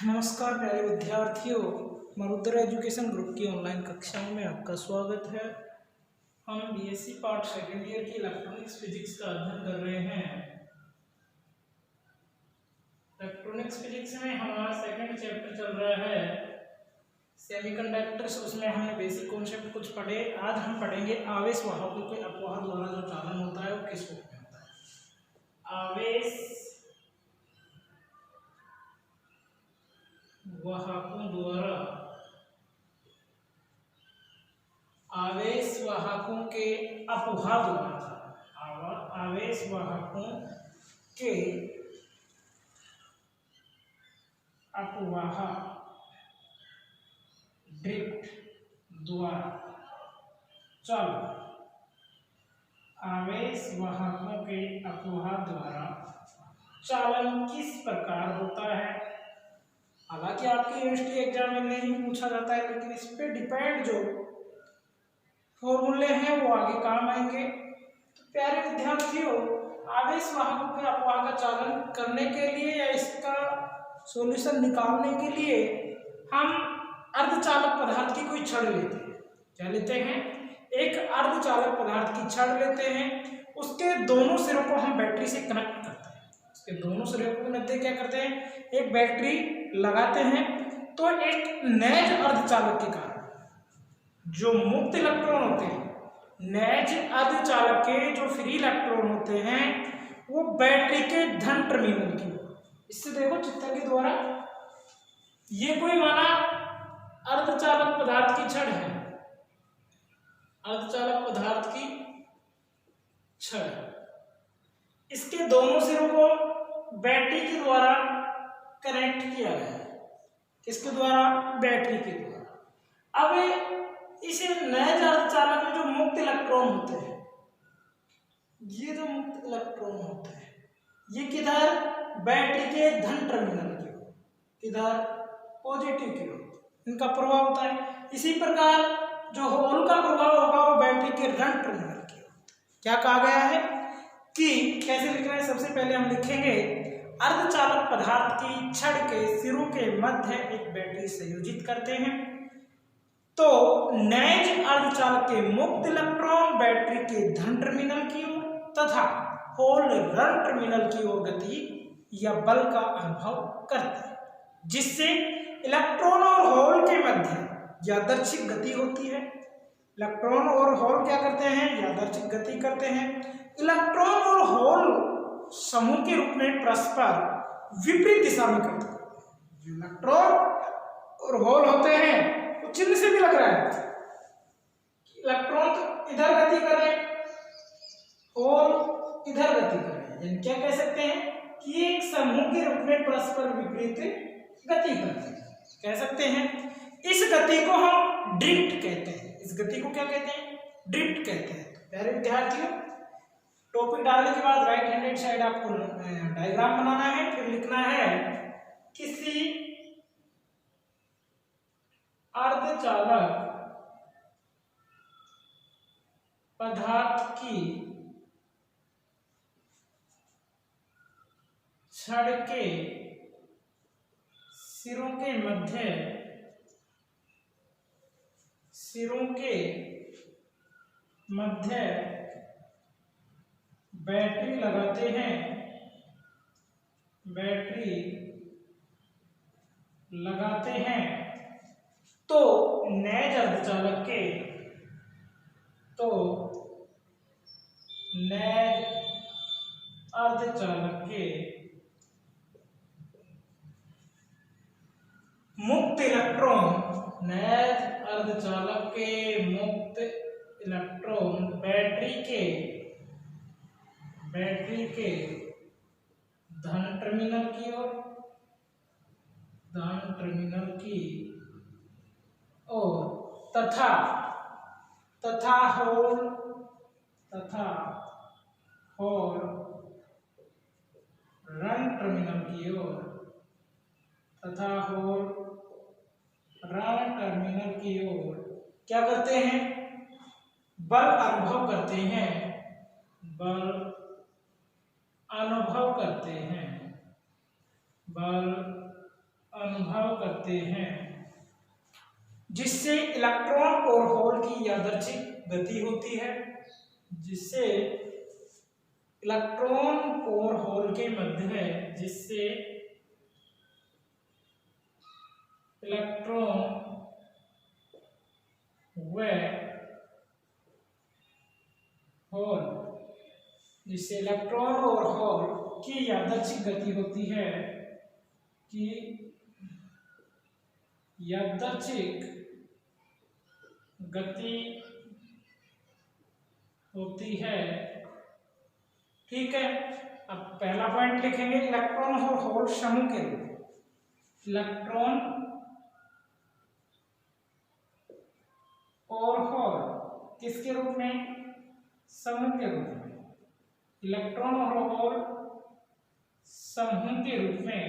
नमस्कार प्यारे विद्यार्थियों, मरुद्र एजुकेशन ग्रुप की ऑनलाइन कक्षाओं में आपका स्वागत है। हम बीएससी पार्ट सेकेंड ईयर की इलेक्ट्रॉनिक्स फिजिक्स का अध्ययन कर रहे हैं। इलेक्ट्रॉनिक्स फिजिक्स में हमारा सेकंड चैप्टर चल रहा है सेमीकंडक्टर्स। उसमें हमने बेसिक कॉन्सेप्ट कुछ पढ़े। आज हम पढ़ेंगे आवेश वाहकों के अपवाह द्वारा जो चालन होता है वो किस रूप में होता है। आवेश वाहकों के अपवाह द्वारा आवेश वाहकों के अपवाह ड्रिफ्ट द्वारा चालन। आवेश वाहकों के अपवाह द्वारा चालन किस प्रकार होता है। हालांकि आपके यूनिवर्सिटी एग्जाम में नहीं पूछा जाता है, लेकिन इस पे डिपेंड जो फॉर्मूले हैं वो आगे काम आएंगे। तो प्यारे विद्यार्थियों, आवेश वाहकों के अपवाह का चालन करने के लिए या इसका सॉल्यूशन निकालने के लिए हम अर्धचालक पदार्थ की कोई छड़ लेते हैं। क्या लेते हैं? एक अर्धचालक पदार्थ की छड़ लेते हैं। उसके दोनों सिरों को हम बैटरी से कनेक्ट करते हैं। उसके दोनों सिरों को मध्य क्या करते हैं? एक बैटरी लगाते हैं। तो एक नैज अर्धचालक के कारण जो मुक्त इलेक्ट्रॉन होते हैं, नैज अर्धचालक के जो फ्री इलेक्ट्रॉन होते हैं, वो बैटरी के धन टर्मिनल की ओर, इससे देखो चित्र के द्वारा, ये कोई माना अर्धचालक पदार्थ की छड़ है, अर्धचालक पदार्थ की छड़, इसके दोनों सिरों को बैटरी के द्वारा कनेक्ट किया गया है। किसके द्वारा? बैटरी के द्वारा। अब इसे नैज अर्धचालक में जो मुक्त इलेक्ट्रॉन होते हैं, ये जो मुक्त इलेक्ट्रॉन होते हैं, ये किधर? बैटरी के धन टर्मिनल की ओर, किधर? पॉजिटिव की ओर इनका प्रभाव होता है। इसी प्रकार जो होल का प्रभाव होगा वो बैटरी के ऋण टर्मिनल की ओर। क्या कहा गया है कि कैसे लिख रहे हैं? सबसे पहले हम लिखेंगे अर्धचालक पदार्थ की छड़ के सिरों के मध्य एक बैटरी संयोजित करते हैं। तो नैज अर्धचालक के मुक्त इलेक्ट्रॉन बैटरी के धन टर्मिनल की ओर तथा होल ऋण टर्मिनल की ओर गति या बल का अनुभव करते हैं, जिससे इलेक्ट्रॉन और होल के मध्य यादृच्छिक गति होती है। इलेक्ट्रॉन और होल क्या करते हैं? यादृच्छिक गति करते हैं। इलेक्ट्रॉन और होल समूह के रूप में परस्पर विपरीत दिशा में गति करते हैं। जो इलेक्ट्रॉन और होल होते हैं, चिन्ह से भी लग रहा है इलेक्ट्रॉन तो इधर गति कर रहे हैं, होल इधर गति कर रहे हैं। यानी क्या कह सकते हैं कि एक समूह के रूप में परस्पर विपरीत गति करते हैं, कह सकते हैं। इस गति को हम ड्रिफ्ट कहते हैं। इस गति को क्या कहते हैं? ड्रिफ्ट कहते हैं। प्यारे विद्यार्थियों, टॉपिक डालने के बाद राइट हैंडेड साइड आपको डायग्राम बनाना है, फिर लिखना है किसी अर्धचालक पदार्थ की छड़ के सिरों के मध्य बैटरी लगाते हैं। बैटरी लगाते हैं तो नैज अर्धचालक के मुक्त इलेक्ट्रॉन, नैज अर्धचालक के मुक्त इलेक्ट्रॉन बैटरी के धन टर्मिनल की ओर तथा होल ऋण टर्मिनल की ओर क्या करते हैं? बल अनुभव करते हैं। बल अनुभव करते हैं। बल अनुभव करते हैं, जिससे इलेक्ट्रॉन और होल की यादृच्छिक गति होती है, जिससे इलेक्ट्रॉन और होल के मध्य है, जिससे इलेक्ट्रॉन व होल जिससे इलेक्ट्रॉन और होल की यादृच्छिक गति होती है, कि यादृच्छिक गति होती है। ठीक है, अब पहला पॉइंट लिखेंगे, इलेक्ट्रॉन और होल समूह के रूप में। इलेक्ट्रॉन और होल किसके रूप में? समूह के रूप में। इलेक्ट्रॉन और होल समूह के रूप में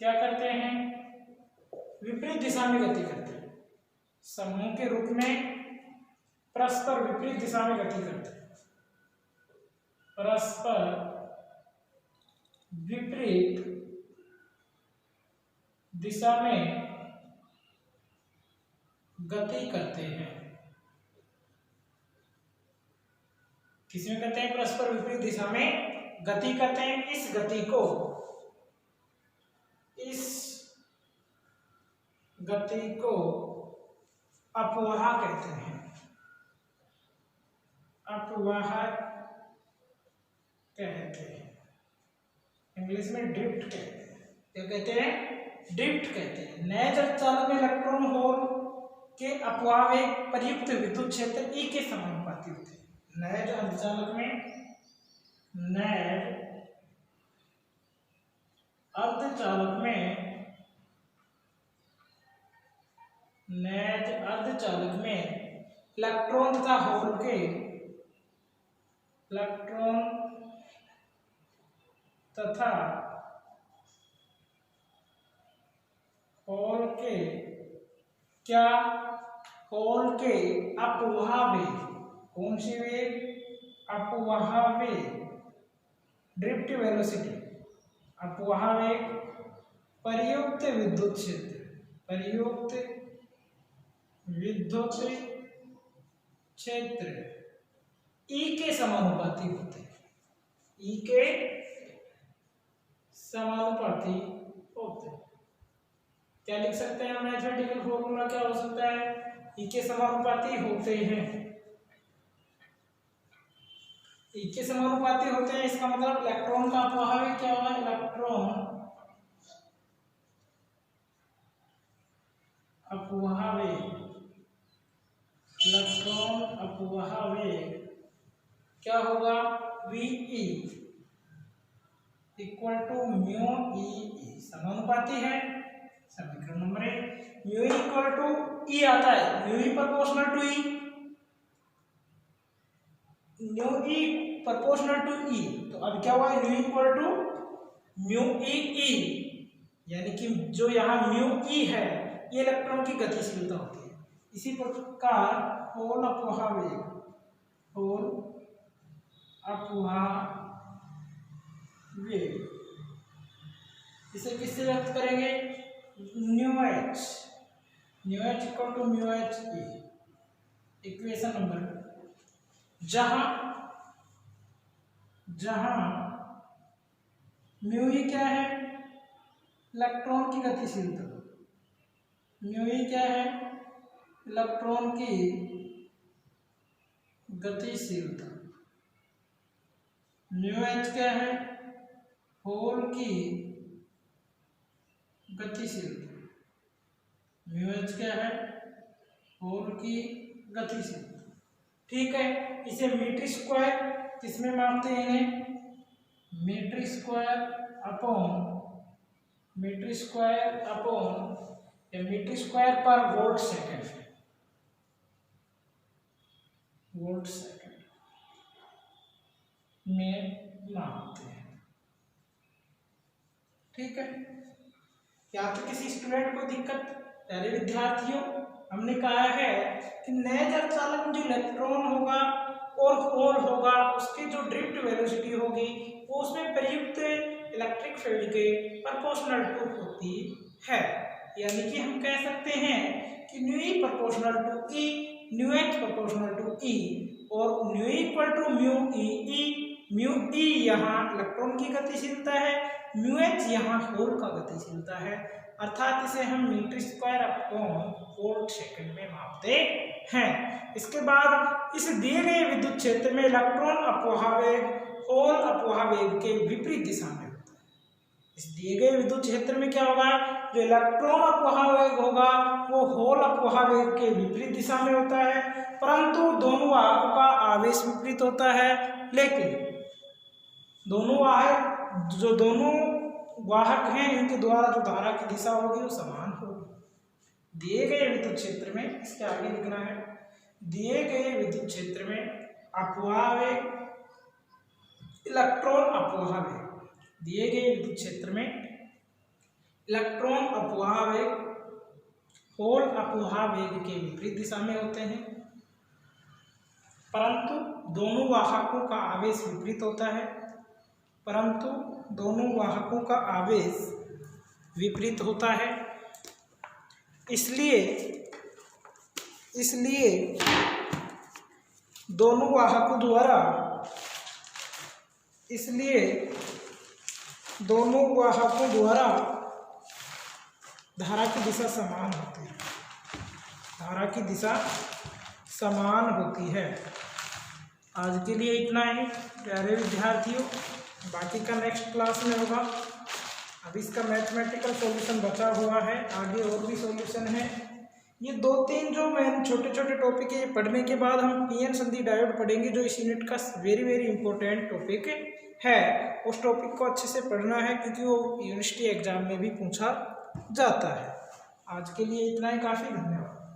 क्या करते हैं? विपरीत दिशा में गति करते हैं। समूह के रूप में परस्पर विपरीत दिशा में गति करते हैं। परस्पर विपरीत दिशा में गति करते हैं। किसमें कहते हैं? परस्पर विपरीत दिशा में गति करते हैं। इस गति को अपवाह कहते हैं। अपवाह कहते हैं, इंग्लिश में ड्रिफ्ट कहते हैं। क्या कहते हैं? ड्रिफ्ट कहते हैं। नए चालक में इलेक्ट्रॉन होल के अपवाह वेग प्रयुक्त विद्युत क्षेत्र ई के समानुपाती होते हैं। नए अर्धचालक में इलेक्ट्रॉन तथा होल के क्या? होल के अपवाह वेग। कौन सी वेग? अपवाह वेग, ड्रिफ्ट वेलोसिटी। अपवाह वेग प्रयुक्त विद्युत क्षेत्र ई के समानुपाती होते हैं। ई के समानुपाती होते हैं। क्या लिख सकते हैं? मैथमेटिकल फॉर्मूला क्या हो सकता है? ई के समानुपाती होते हैं। ई के समानुपाती होते हैं, इसका मतलब इलेक्ट्रॉन का अपवाह वेग क्या होगा? इलेक्ट्रॉन अपवाह वेग क्या होगा? VE equal to mu E. समानुपाती है, समीकरण number 1। Mu equal to E आता है, mu proportional to E, mu E proportional to E. तो अब क्या हुआ? Mu equal to mu E, यानी कि जो यहाँ म्यू ई है ये इलेक्ट्रॉन की गतिशीलता होती है। इसी प्रकार होल अपवाह वेग, इसे किससे व्यक्त करेंगे? Nu H equal to mu H E. Equation number, जहां म्यू ई क्या है? इलेक्ट्रॉन की गतिशीलता। म्यू ई क्या है? इलेक्ट्रॉन की गतिशीलता। म्यू एच क्या है? होल की गतिशीलता। म्यू एच क्या है? होल की गतिशीलता। ठीक है, इसे मीटर स्क्वायर किसमें मापते हैं? इन्हें metre square upon metre square per volt second में मापते हैं। ठीक है, या तो किसी स्टूडेंट को दिक्कत? प्यारे विद्यार्थियों, हमने कहा है कि नए अर्धचालक में जो इलेक्ट्रॉन होगा और होल होगा उसकी जो ड्रिफ्ट वेलोसिटी होगी वो उसमें प्रयुक्त इलेक्ट्रिक फील्ड के प्रोपोर्शनल टू होती है। यानी कि हम कह सकते हैं कि nu E proportional to E, nu H proportional to E और nu equal to mu E E. Mu E यहाँ इलेक्ट्रॉन की गतिशीलता है, म्यू एच यहाँ होल का गतिशीलता है, अर्थात इसे हम metre square upon volt second में मापते हैं। इसके बाद इस दिए गए विद्युत क्षेत्र में इलेक्ट्रॉन अपवाह वेग होल अपवाह वेग के विपरीत दिशा में होता है। इस दिए गए विद्युत क्षेत्र में क्या होगा, जो इलेक्ट्रॉन अपवाह वेग होगा वो होल अपवाह वेग के विपरीत दिशा में होता है, परंतु दोनों वाहकों का आवेश विपरीत होता है। लेकिन दोनों वाहक हैं इनके द्वारा जो धारा की दिशा होगी वो समान होगी। दिए गए विद्युत क्षेत्र में, इसके आगे लिखना है, दिए गए विद्युत क्षेत्र में अपवाह वेग इलेक्ट्रॉन अपवाह वेग, दिए गए विद्युत क्षेत्र में इलेक्ट्रॉन अपवाह वेग होल अपवाह वेग के विपरीत दिशा में होते हैं, परंतु दोनों वाहकों का आवेश विपरीत होता है, परंतु दोनों वाहकों का आवेश विपरीत होता है। इसलिए दोनों वाहकों द्वारा धारा की दिशा समान होती है, धारा की दिशा समान होती है। आज के लिए इतना ही प्यारे विद्यार्थियों, बाकी का नेक्स्ट क्लास में होगा। अभी इसका मैथमेटिकल सॉल्यूशन बचा हुआ है, आगे और भी सॉल्यूशन है। ये 2-3 जो मैंने छोटे छोटे टॉपिक है, पढ़ने के बाद हम पीएन संधि डायोड पढ़ेंगे जो इस यूनिट का वेरी इंपॉर्टेंट टॉपिक है। उस टॉपिक को अच्छे से पढ़ना है क्योंकि वो यूनिवर्सिटी एग्जाम में भी पूछा जाता है। आज के लिए इतना ही काफ़ी, धन्यवाद।